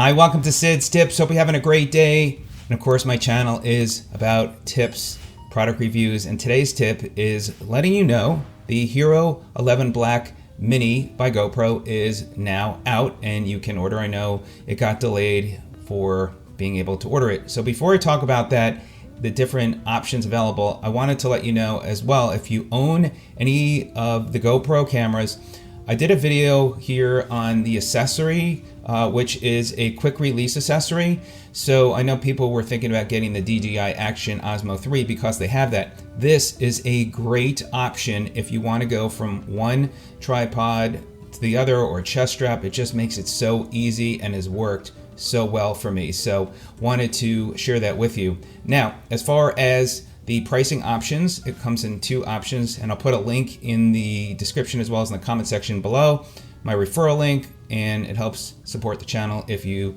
Hi, welcome to Sid's Tips. Hope you're having a great day. And of course, my channel is about tips, product reviews, and today's tip is letting you know the Hero 11 Black Mini by GoPro is now out and you can order. I know it got delayed for being able to order it. So before I talk about that, the different options available, I wanted to let you know as well, if you own any of the GoPro cameras, I did a video here on the Accessory, which is a quick release accessory. So I know people were thinking about getting the DJI Action Osmo 3 because they have that. This is a great option if you want to go from one tripod to the other or a chest strap. It just makes it so easy and has worked so well for me. So wanted to share that with you. Now, as far as the pricing options, it comes in two options, and I'll put a link in the description as well as in the comment section below, my referral link, and it helps support the channel if you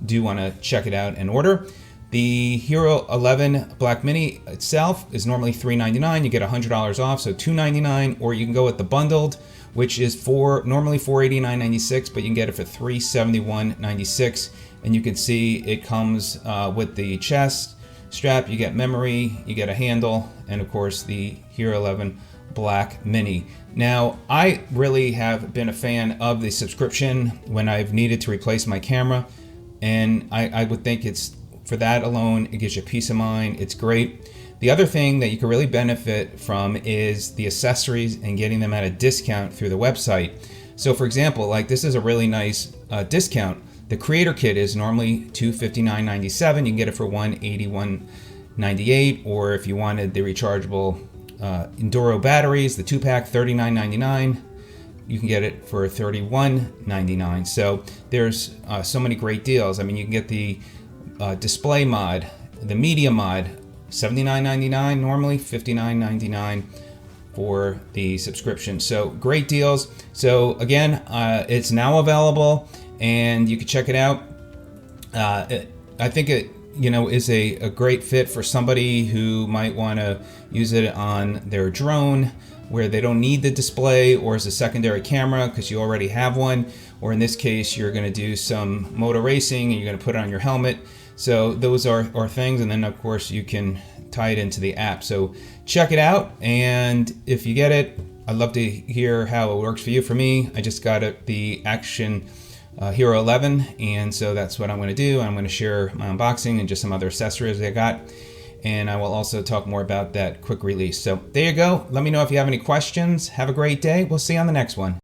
do want to check it out and order. The Hero 11 Black Mini itself is normally $399. You get $100 off, so $299, or you can go with the bundled, which is normally $489.96, but you can get it for $371.96. And you can see it comes with the chest strap, you get memory, you get a handle, and of course the Hero 11 Black Mini. Now, I really have been a fan of the subscription when I've needed to replace my camera, and I would think it's, for that alone, it gives you peace of mind. It's great. The other thing that you can really benefit from is the accessories and getting them at a discount through the website. So for example, like this is a really nice discount. The Creator Kit is normally $259.97. You can get it for $181.98, or if you wanted the rechargeable Enduro batteries, the 2-pack, $39.99. You can get it for $31.99. So there's so many great deals. I mean, you can get the display mod, the media mod, $79.99 normally, $59.99 for the subscription. So great deals. So again, it's now available and you can check it out. I think it is a great fit for somebody who might want to use it on their drone where they don't need the display, or as a secondary camera because you already have one, or in this case you're going to do some motor racing and you're going to put it on your helmet. So those are things, and then of course you can tie it into the app. So check it out, and if you get it, I'd love to hear how it works for you. For me, I just got it, the Action Hero 11, and so that's what I'm going to do. I'm going to share my unboxing and just some other accessories I got, and I will also talk more about that quick release. So there you go. Let me know if you have any questions. Have a great day. We'll see you on the next one.